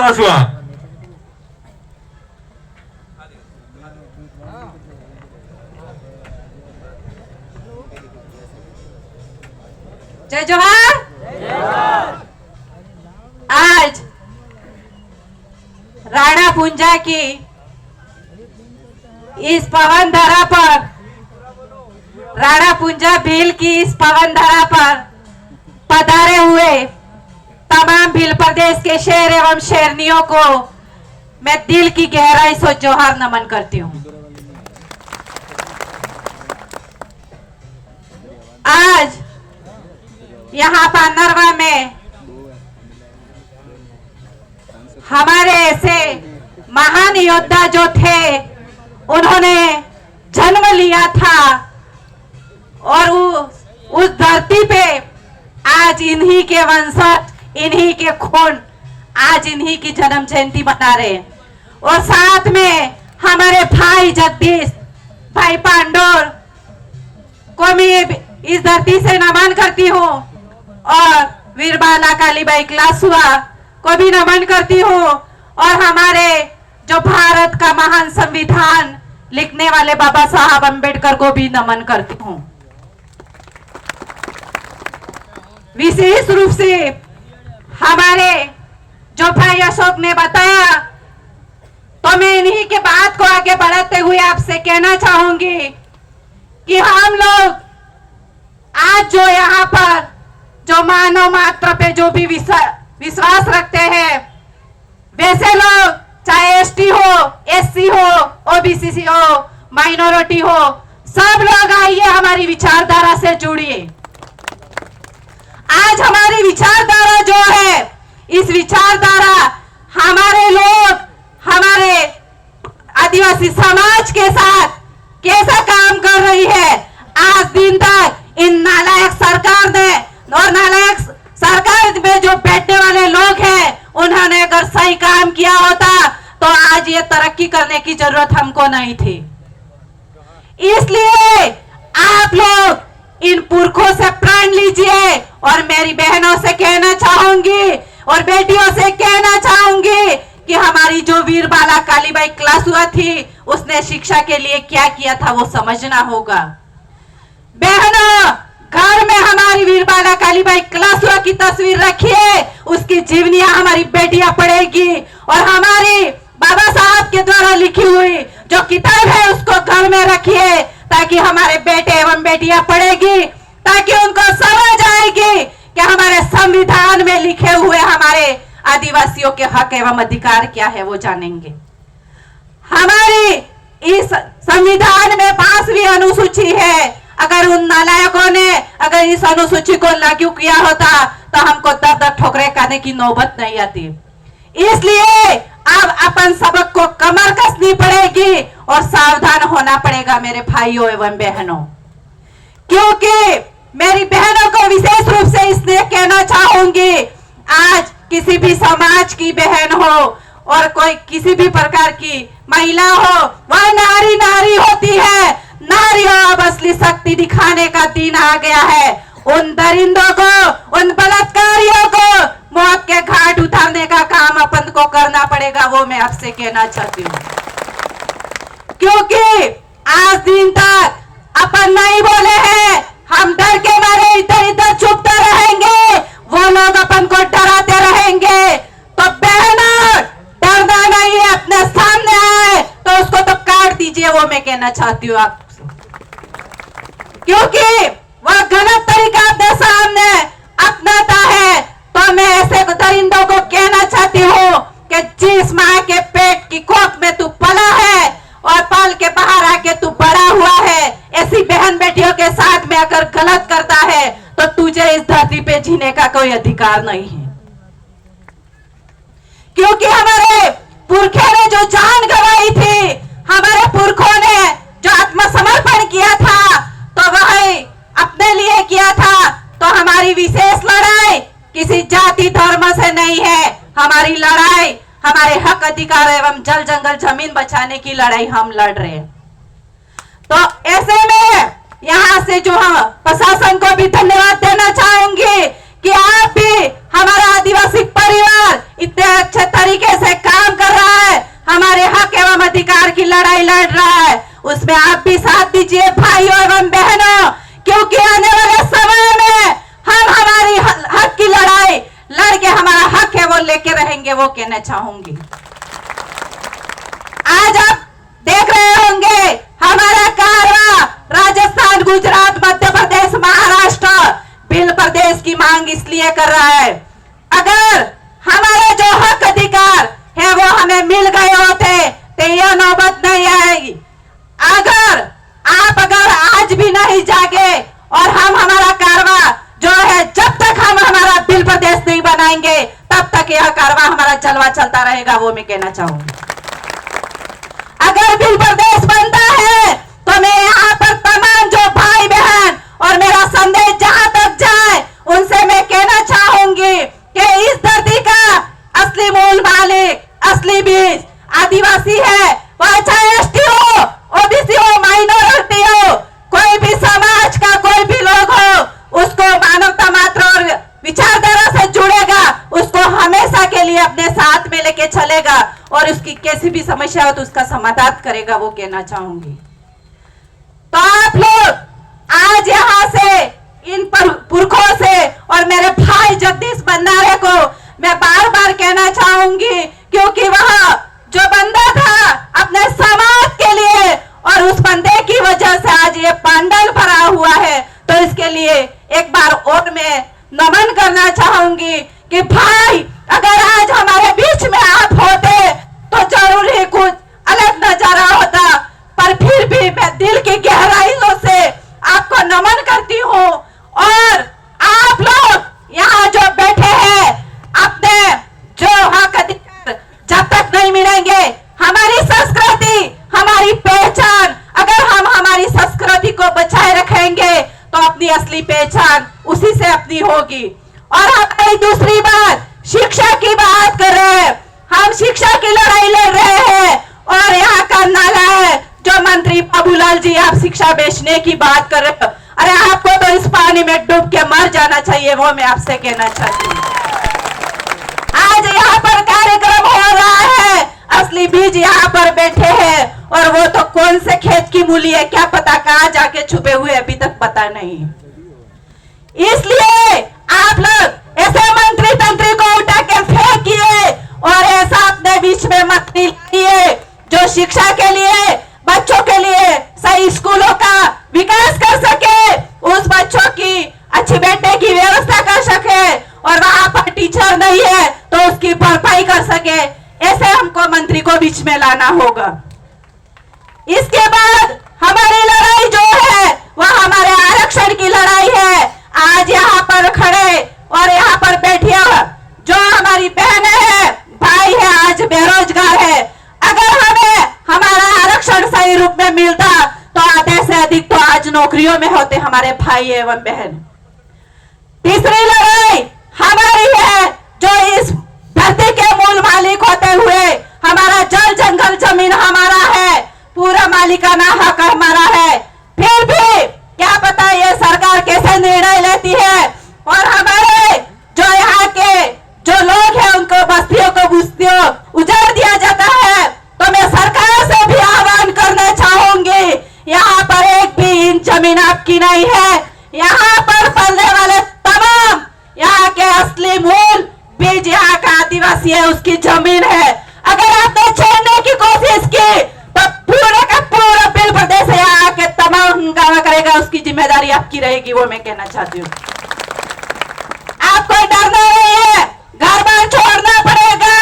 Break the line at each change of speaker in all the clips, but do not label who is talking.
Class हुआ।
जय जोहार। आज राणा पुंजा की इस पवन धरा पर, राणा पुंजा भील की इस पवन धरा पर पधारे हुए तमाम भील प्रदेश के शेर एवं शेरनियों को मैं दिल की गहराई से जोहार नमन करती हूँ। आज यहाँ पांडरवा में हमारे ऐसे महान योद्धा जो थे, उन्होंने जन्म लिया था और उस धरती पे आज इन्हीं के वंशज, इन्हीं के खून, आज इन्हीं की जन्म जयंती मना रहे हैं। और साथ में हमारे भाई जगदीश, भाई पांडोर को मैं इस धरती से नमन करती हूँ और वीरबाला कालीबाई क्लासुआ को भी नमन करती हूँ और हमारे जो भारत का महान संविधान लिखने वाले बाबा साहब अंबेडकर को भी नमन करती हूँ। विशेष रूप से हमारे जो भाई अशोक ने बताया, तो मैं इन्हीं के बात को आगे बढ़ाते हुए आपसे कहना चाहूंगी कि हम लोग आज जो यहाँ पर जो मानव मात्र पे जो भी विश्वास रखते हैं, वैसे लोग चाहे एसटी हो, एससी हो, ओबीसी हो, माइनॉरिटी हो, सब लोग आइए हमारी विचारधारा से जुड़िए। आज हमारी विचारधारा जो है, इस विचारधारा हमारे लोग, हमारे आदिवासी समाज के साथ कैसा काम कर रही है। आज दिन तक इन नालायक सरकार ने और नालायक सरकार में जो बैठने वाले लोग हैं, उन्होंने अगर सही काम किया होता तो आज ये तरक्की करने की जरूरत हमको नहीं थी। इसलिए आप लोग इन पुरखों से प्रण लीजिए और मेरी बहनों से कहना चाहूंगी और बेटियों से कहना चाहूंगी कि हमारी जो वीरबाला कालीबाई क्लासुआ थी, उसने शिक्षा के लिए क्या किया था वो समझना होगा। बहनों, घर में हमारी वीरबाला कालीबाई क्लासुआ की तस्वीर रखिए, उसकी जीवनियां हमारी बेटियां पढ़ेगी और हमारी बाबा साहब के द्वारा लिखी हुई जो किताब है उसको घर में रखिए, ताकि हमारे बेटे एवं बेटियां पढ़ेगी, ताकि उनको समझ आएगी कि हमारे संविधान में लिखे हुए हमारे आदिवासियों के हक एवं अधिकार क्या है, वो जानेंगे। हमारी इस संविधान में 5वीं अनुसूची है। अगर उन नालायकों ने अगर इस अनुसूची को लागू किया होता तो हमको दर ठोकरे खाने की नौबत नहीं आती। इसलिए अब अपन सबक को कमर कसनी पड़ेगी और सावधान होना पड़ेगा मेरे भाइयों एवं बहनों, क्योंकि मेरी बहनों को विशेष रूप से इसलिए कहना चाहूंगी, आज किसी भी समाज की बहन हो और कोई किसी भी प्रकार की महिला हो, वह नारी नारी होती है। नारियों, अब असली शक्ति दिखाने का दिन आ गया है। उन दरिंदों को, उन बलात्कारियों को मौत के घाट उतारने का काम अपन को करना पड़ेगा, वो मैं आपसे कहना चाहती हूँ। क्योंकि आज दिन तक अपन नहीं बोले हैं, हम डर के मारे इधर इधर चुपते रहेंगे, वो लोग अपन को डराते रहेंगे। तो बहनों, डरना नहीं है, अपने सामने आए तो उसको तो काट दीजिए, वो मैं कहना चाहती हूँ आपसे। क्योंकि वह गलत तरीका अपने सामने अपनाता है। तो मैं ऐसे दरिंदों को कहना चाहती हूँ कि जिस माँ के पेट की कोख में तू पला है और पल के बाहर आके तू बड़ा हुआ है, ऐसी बहन बेटियों के साथ में अगर गलत करता है तो तुझे इस धरती पे जीने का कोई अधिकार नहीं है। क्योंकि हमारे पुरखे ने जो जान गंवाई थी, हमारे पुरखों ने जो आत्मसमर्पण किया था, तो वह अपने लिए किया था। तो हमारी विशेष लड़ाई किसी जाति धर्म से नहीं है। हमारी लड़ाई हमारे हक अधिकार एवं जल जंगल जमीन बचाने की लड़ाई हम लड़ रहे हैं। तो ऐसे में यहाँ से जो हम प्रशासन को भी धन्यवाद देना चाहूंगी कि आप भी हमारा आदिवासी परिवार इतने अच्छे तरीके अधिकार की लड़ाई लड़ रहा है, उसमें आप भी साथ दीजिए भाइयों एवं बहनों, क्योंकि आने वाले समय में हम हमारी हक की लड़ाई लड़के हमारा हक है वो लेके रहेंगे, वो कहना चाहूंगी। आज आप देख रहे होंगे हमारा कारवा राजस्थान, गुजरात, मध्य प्रदेश, महाराष्ट्र बिल प्रदेश की मांग इसलिए कर रहा है। अगर हमारे जो हक अधिकार है वो हमें मिल गए होते तो यह नौबत नहीं आएगी। अगर आज भी नहीं जागे और हम हमारा कारवा जो है, जब तक हम हमारा बिल प्रदेश नहीं बनाएंगे तब तक यह कारवा हमारा जलवा चलता रहेगा, वो मैं कहना चाहूंगी। अगर बिल प्रदेश बनता है तो मैं यहाँ पर तमाम जो भाई बहन और मेरा संदेश जहां तक जाए उनसे मैं कहना चाहूंगी कि इस धरती का असली मूल मालिक, असली बीज आदिवासी है, वह चाहे एसटी हो, ओबीसी हो, माइनॉरिटी हो, कोई भी समाज का कोई भी लोग हो, उसको मानवता मात्र और विचारधारा से जुड़ेगा, उसको हमेशा के लिए अपने साथ में लेके चलेगा और उसकी कैसी भी समस्या हो तो उसका समाधान करेगा, वो कहना चाहूंगी। तो आप लोग आज यहाँ से इन पुरखों से और मेरे भाई जगदीश बंदारे को मैं बार बार कहना चाहूंगी, क्योंकि वह जो बंदा था अपने समाज के लिए और उस बंदे की वजह से आज ये पंडाल भरा हुआ है, तो इसके लिए एक बार और मैं नमन करना चाहूंगी कि भाई अगर आज हमारे बीच में आप होते तो जरूर ही कुछ अलग नजारा होता, पर फिर भी मैं दिल की गहराइयों से आपको नमन करती हूँ। और आप लोग यहाँ जो बैठे हैं अपने जो हक अधिकार जब तक नहीं मिलेंगे, हमारी संस्कृति, हमारी पहचान, अगर हम हमारी संस्कृति को बचाए रखेंगे तो अपनी असली पहचान उसी से अपनी होगी। और हमारी दूसरी बात, शिक्षा की बात कर रहे हैं, हम शिक्षा की लड़ाई लड़ रहे हैं और यहाँ का नाला है जो मंत्री बाबूलाल जी आप शिक्षा बेचने की बात कर रहे हो, अरे आपको तो इस पानी में डूब के मर जाना चाहिए, वो मैं आपसे कहना चाहती हूँ। आज यहाँ पर कार्यक्रम हो रहा है, असली बीज यहाँ पर बैठे हैं और वो तो कौन से खेत की मूली है क्या पता कहाँ जाके छुपे हुए अभी तक पता नहीं। इसलिए आप लोग ऐसे मंत्री तंत्री को उठा के फेंकिए और ऐसा अपने बीच में मत लाइए जो शिक्षा के लिए, बच्चों के लिए सही स्कूलों का विकास कर सके, उस बच्चों की अच्छी बैठने की व्यवस्था कर सके और वहां पर टीचर नहीं है तो उसकी भरपाई कर सके, ऐसे हमको मंत्री को बीच में लाना होगा। इसके बाद हमारी लड़ाई जो है वह हमारे आरक्षण की लड़ाई है। आज यहाँ पर खड़े और यहाँ पर बैठिया जो हमारी बहनें हैं, भाई है, आज बेरोजगार है, अगर हमें हमारा आरक्षण सही रूप में मिलता तो आधे से अधिक तो आज नौकरियों में होते हमारे भाई एवं बहन। तीसरी लड़ाई हमारी है जो इस धरती के मूल मालिक होते हुए हमारा जल जंगल जमीन हमारा है, पूरा मालिकाना हक हमारा है, फिर भी क्या पता ये सरकार कैसे निर्णय लेती है और हमारे जो यहाँ के जो लोग हैं उनको बस्तियों को बस्तियों उजाड़ दिया जाता है। तो मैं सरकार से भी आह्वान करना चाहूंगी, यहाँ पर एक भी इंच जमीन आपकी नहीं है, यहाँ पर पलने वाले तमाम यहाँ के असली मूल बीज यहाँ का आदिवासी है, उसकी जमीन है। अगर आपने छीनने की कोशिश की तो पूरे का पूरा बिल प्रदेश यहाँ के तमाम हंगामा करेगा, उसकी जिम्मेदारी आपकी रहेगी, वो मैं कहना चाहती हूँ। आपको डरना नहीं है, घर बार छोड़ना पड़ेगा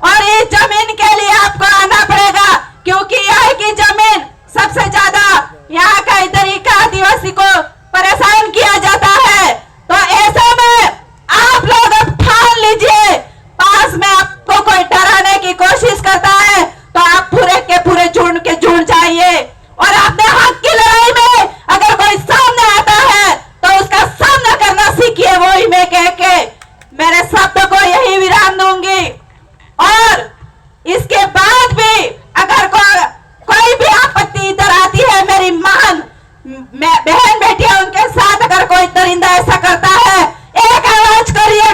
और इस जमीन के लिए आपको आना पड़ेगा, क्योंकि यहाँ की जमीन सबसे ज्यादा यहाँ का इधर का आदिवासी को परेशान किया जाता है। तो ऐसे में आप लोग अब ठान लीजिए, पास में आपको कोई डराने की कोशिश करता है तो आप पूरे के पूरे जुड़ जाइए और अपने हक की लड़ाई में अगर कोई सामने आता है तो उसका सामना करना सीखिए, वही मैं कह के मेरे शब्द को यही विराम दूंगी। और इसके बाद भी अगर कोई भी आपत्ति इधर आती है, मेरी बहन बेटियां उनके साथ अगर कोई दरिंदा ऐसा करता है, एक आवाज करिए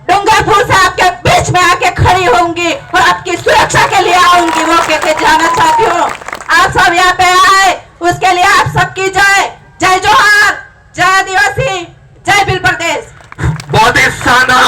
डूंगरपुर से आपके बीच में आके खड़ी होंगी और लेके जाना चाहती हूँ। आप सब यहाँ पे आए उसके लिए आप सबकी जय। जय जोहार, जय आदिवासी, जय भील प्रदेश।
बहुत ही शानदार